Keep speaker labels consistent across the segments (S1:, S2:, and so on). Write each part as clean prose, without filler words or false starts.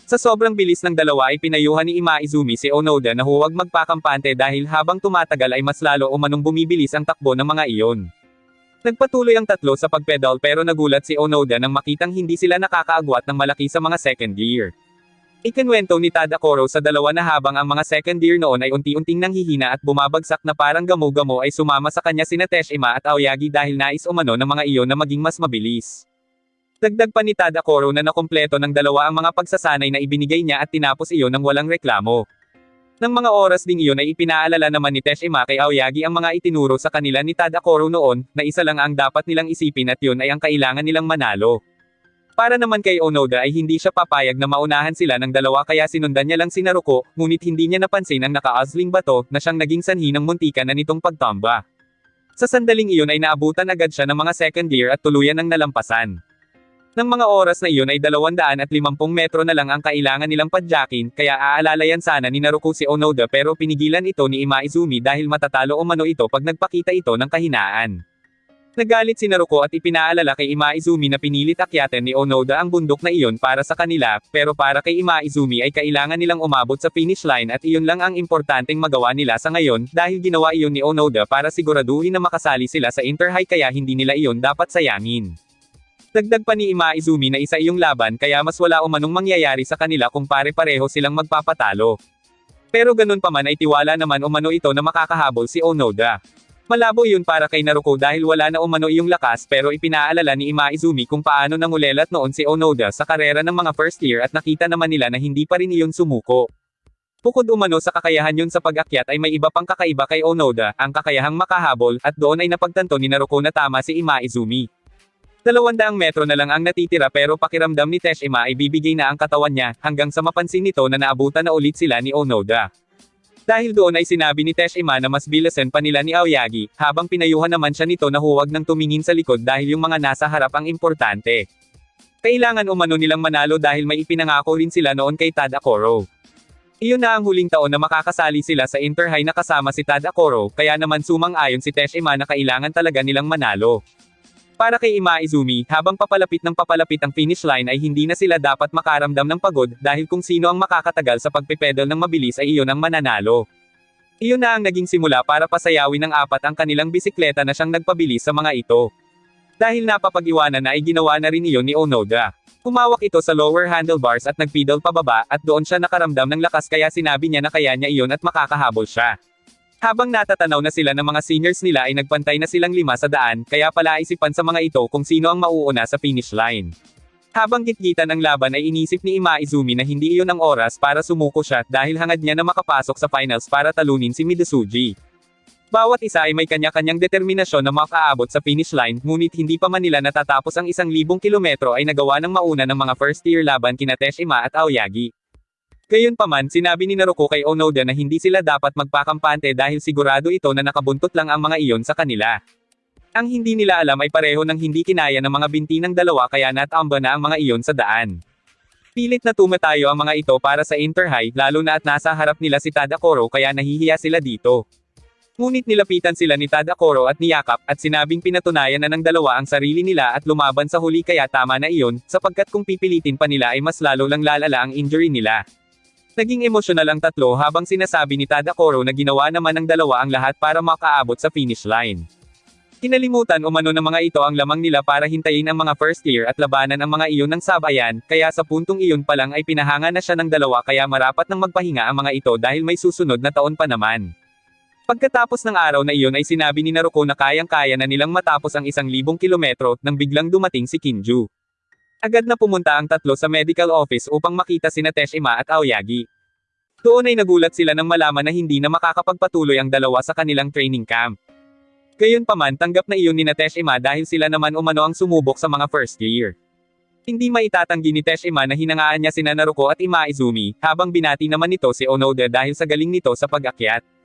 S1: Sa sobrang bilis ng dalawa ay pinayuhan ni Imaizumi si Onoda na huwag magpakampante dahil habang tumatagal ay mas lalo umanong bumibilis ang takbo ng mga iyon. Nagpatuloy ang tatlo sa pagpedal pero nagulat si Onoda nang makitang hindi sila nakakaagwat ng malaki sa mga second gear. Ikinwento ni Tadakoro sa dalawa na habang ang mga second gear noon ay unti-unting nanghihina at bumabagsak na parang gamo-gamo ay sumama sa kanya sina Teshima at Aoyagi dahil nais umano ng mga iyon na maging mas mabilis. Dagdag pa ni Tadakoro na nakumpleto ng dalawa ang mga pagsasanay na ibinigay niya at tinapos iyon ng walang reklamo. Nang mga oras ding iyon ay ipinaalala naman ni Teshima kay Aoyagi ang mga itinuro sa kanila ni Tadakoro noon, na isa lang ang dapat nilang isipin at yun ay ang kailangan nilang manalo. Para naman kay Onoda ay hindi siya papayag na maunahan sila ng dalawa kaya sinundan niya lang si Naruko, ngunit hindi niya napansin ang naka-azling bato na siyang naging sanhi ng muntikan na nitong pagtamba. Sa sandaling iyon ay naabutan agad siya ng mga second gear at tuluyan ng nalampasan. Nang mga oras na iyon ay 250 metro na lang ang kailangan nilang padyakin, kaya aalalayan sana ni Naruko si Onoda pero pinigilan ito ni Imaizumi dahil matatalo umano ito pag nagpakita ito ng kahinaan. Nagalit si Naruko at ipinaalala kay Imaizumi na pinilit akyatin ni Onoda ang bundok na iyon para sa kanila, pero para kay Imaizumi ay kailangan nilang umabot sa finish line at iyon lang ang importanteng magawa nila sa ngayon dahil ginawa iyon ni Onoda para siguraduhin na makasali sila sa Inter-High kaya hindi nila iyon dapat sayangin. Dagdag pa ni Imaizumi na isa iyong laban kaya mas wala umanong mangyayari sa kanila kung pare-pareho silang magpapatalo. Pero ganun pa man ay tiwala naman umano ito na makakahabol si Onoda. Malabo iyon para kay Naruko dahil wala na umano iyong lakas pero ipinaalala ni Imaizumi kung paano nangulelat noon si Onoda sa karera ng mga first year at nakita naman nila na hindi pa rin iyon sumuko. Bukod umano sa kakayahan yun sa pag-akyat ay may iba pang kakaiba kay Onoda, ang kakayahang makahabol, at doon ay napagtanto ni Naruko na tama si Imaizumi. 200 metro na lang ang natitira pero pakiramdam ni Teshima ay bibigay na ang katawan niya, hanggang sa mapansin nito na naabutan na ulit sila ni Onoda. Dahil doon ay sinabi ni Teshima na mas bilasan pa nila ni Aoyagi, habang pinayuhan naman siya nito na huwag nang tumingin sa likod dahil yung mga nasa harap ang importante. Kailangan umano nilang manalo dahil may ipinangako rin sila noon kay Tadakoro. Iyon na ang huling taon na makakasali sila sa Inter-High na kasama si Tadakoro, kaya naman sumang-ayon si Teshima na kailangan talaga nilang manalo. Para kay Imaizumi, habang papalapit ang finish line ay hindi na sila dapat makaramdam ng pagod dahil kung sino ang makakatagal sa pagpipedal ng mabilis ay iyon ang mananalo. Iyon na ang naging simula para pasayawin ng apat ang kanilang bisikleta na siyang nagpabilis sa mga ito. Dahil napapag-iwanan na ay ginawa na rin iyon ni Onoda. Humawak ito sa lower handlebars at nagpedal pababa at doon siya nakaramdam ng lakas kaya sinabi niya na kaya niya iyon at makakahabol siya. Habang natatanaw na sila ng mga seniors nila ay nagpantay na silang 5 sa daan, kaya palaisipan sa mga ito kung sino ang mauuna sa finish line. Habang gitgitan ang laban ay inisip ni Imaizumi na hindi iyon ang oras para sumuko siya dahil hangad niya na makapasok sa finals para talunin si Midosuji. Bawat isa ay may kanya-kanyang determinasyon na makaabot sa finish line, ngunit hindi pa man nila natatapos ang 1,000 kilometro ay nagawa ng mauna ng mga first year laban kina Teshima at Aoyagi. Gayunpaman, sinabi ni Naruko kay Onoda na hindi sila dapat magpakampante dahil sigurado ito na nakabuntot lang ang mga iyon sa kanila. Ang hindi nila alam ay pareho ng hindi kinaya ng mga binti ng dalawa kaya natamba na ang mga iyon sa daan. Pilit na tumatayo ang mga ito para sa Inter-High lalo na at nasa harap nila si Tadakoro kaya nahihiya sila dito. Ngunit nilapitan sila ni Tadakoro at niyakap at sinabing pinatunayan na ng dalawa ang sarili nila at lumaban sa huli kaya tama na iyon, sapagkat kung pipilitin pa nila ay mas lalo lang lalala ang injury nila. Naging emosyonal ang tatlo habang sinasabi ni Tadakoro na ginawa naman ng dalawa ang lahat para makaabot sa finish line. Kinalimutan umano ng mga ito ang lamang nila para hintayin ang mga first year at labanan ang mga iyon ng sabayan, kaya sa puntong iyon pa lang ay pinahanga na siya ng dalawa kaya marapat nang magpahinga ang mga ito dahil may susunod na taon pa naman. Pagkatapos ng araw na iyon ay sinabi ni Naruko na kayang-kaya na nilang matapos ang 1,000 kilometro nang biglang dumating si Kinju. Agad na pumunta ang tatlo sa medical office upang makita sina Teshima at Aoyagi. Doon ay nagulat sila nang malaman na hindi na makakapagpatuloy ang dalawa sa kanilang training camp. Gayunpaman tanggap na iyon ni Teshima dahil sila naman umano ang sumubok sa mga first year. Hindi maitatanggi ni Teshima na hinangaan niya sina Naruko at Imaizumi, habang binati naman nito si Onoda dahil sa galing nito sa pag-akyat.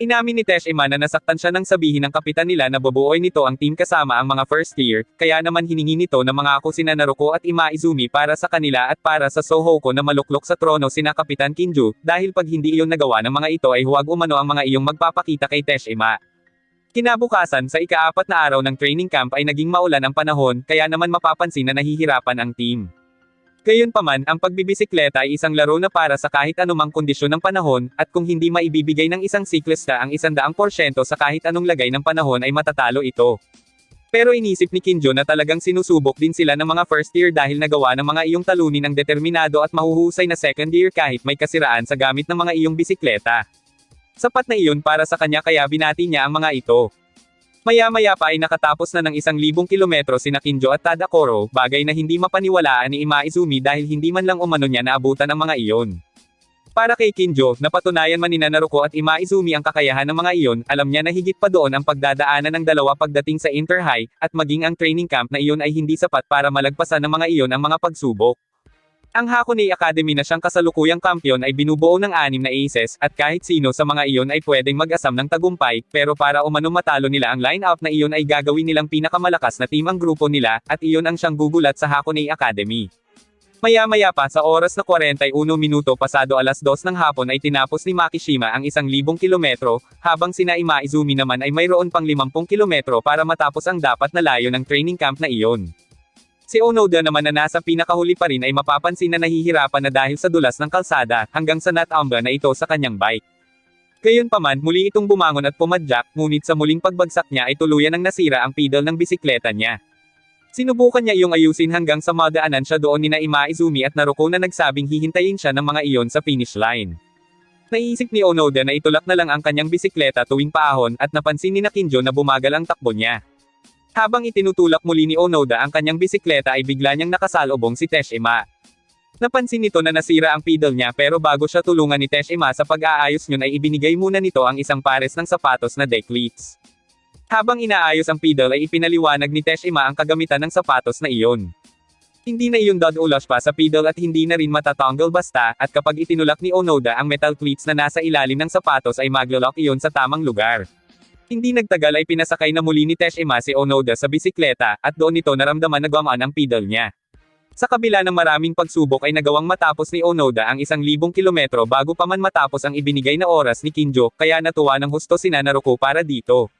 S1: Inamin ni Teshima na nasaktan siya nang sabihin ng kapitan nila na babuoy nito ang team kasama ang mga first year, kaya naman hiningi nito na mangako sina Naruko at Imaizumi para sa kanila at para sa Sohoko na maluklok sa trono sina Kapitan Kinju, dahil pag hindi iyon nagawa ng mga ito ay huwag umano ang mga iyong magpapakita kay Teshima. Kinabukasan sa ika-4 na araw ng training camp ay naging maulan ang panahon, kaya naman mapapansin na nahihirapan ang team. Gayunpaman, ang pagbibisikleta ay isang laro na para sa kahit anumang kondisyon ng panahon, at kung hindi maibibigay ng isang siklista ang 100% sa kahit anong lagay ng panahon ay matatalo ito. Pero inisip ni Kinjo na talagang sinusubok din sila ng mga first year dahil nagawa ng mga iyong talunin ang determinado at mahuhusay na second year kahit may kasiraan sa gamit ng mga iyong bisikleta. Sapat na iyon para sa kanya kaya binati niya ang mga ito. Maya-maya pa ay nakatapos na ng 1,000 kilometro sina Kinjo at Tadakoro, bagay na hindi mapaniwalaan ni Imaizumi dahil hindi man lang umano niya naabutan ang mga iyon. Para kay Kinjo, napatunayan man ni Naruko at Imaizumi ang kakayahan ng mga iyon, alam niya na higit pa doon ang pagdadaanan ng dalawa pagdating sa Inter-High, at maging ang training camp na iyon ay hindi sapat para malagpasan ng mga iyon ang mga pagsubok. Ang Hakone Academy na siyang kasalukuyang kampiyon ay binubuo ng 6 na aces, at kahit sino sa mga iyon ay pwedeng mag-asam ng tagumpay, pero para umano matalo nila ang line-up na iyon ay gagawin nilang pinakamalakas na team ang grupo nila, at iyon ang siyang gugulat sa Hakone Academy. Maya-maya pa sa oras na 41 minuto pasado 2:00 ng hapon ay tinapos ni Makishima ang 1,000 kilometro, habang sina Imaizumi naman ay mayroon pang 50 kilometro para matapos ang dapat na layo ng training camp na iyon. Si Onoda naman na nasa pinakahuli pa rin ay mapapansin na nahihirapan na dahil sa dulas ng kalsada, hanggang sa natamba na ito sa kanyang bike. Gayunpaman, muli itong bumangon at pumadyak, ngunit sa muling pagbagsak niya ay tuluyan ng nasira ang pedal ng bisikleta niya. Sinubukan niya iyong ayusin hanggang sa madaanan siya doon nina Imaizumi at Naruko na nagsabing hihintayin siya ng mga iyon sa finish line. Naiisip ni Onoda na itulak na lang ang kanyang bisikleta tuwing paahon at napansin ni Kinjo na bumagal ang takbo niya. Habang itinutulak muli ni Onoda ang kanyang bisikleta ay bigla niyang nakasalubong si Teshima. Napansin nito na nasira ang pedal niya pero bago siya tulungan ni Teshima sa pag-aayos niyon ay ibinigay muna nito ang isang pares ng sapatos na decklets. Habang inaayos ang pedal ay ipinaliwanag ni Teshima ang kagamitan ng sapatos na iyon. Hindi na iyon dadulas pa sa pedal at hindi na rin matatanggal basta, at kapag itinulak ni Onoda ang metal cleats na nasa ilalim ng sapatos ay maglo-lock iyon sa tamang lugar. Hindi nagtagal ay pinasakay na muli ni Teshima si Onoda sa bisikleta, at doon nito naramdaman na gumaan ang pedal niya. Sa kabila ng maraming pagsubok ay nagawang matapos ni Onoda ang 1,000 kilometro bago pa man matapos ang ibinigay na oras ni Kinjo, kaya natuwa ng husto sina Naruko para dito.